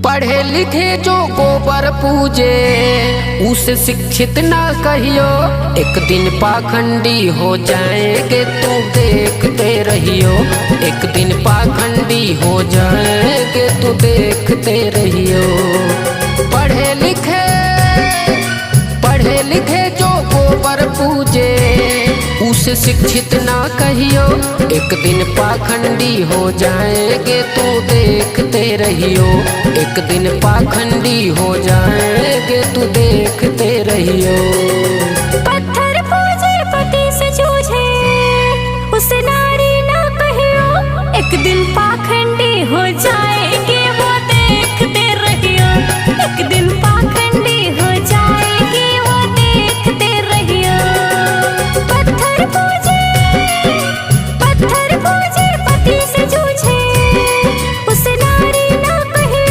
पढ़े लिखे जो गोबर पूजे उसे शिक्षित ना कहियो, एक दिन पाखंडी हो जाएंगे तो देखते रहियो। एक दिन पाखंडी हो जाएंगे तो देखते रहियो। पढ़े लिखे जो गोबर पूजे उसे शिक्षित ना कहियो, एक दिन पाखंडी हो जाएंगे तो देखते रहियो। एक दिन पाखंडी हो जाएंगे तो देखते रहियो।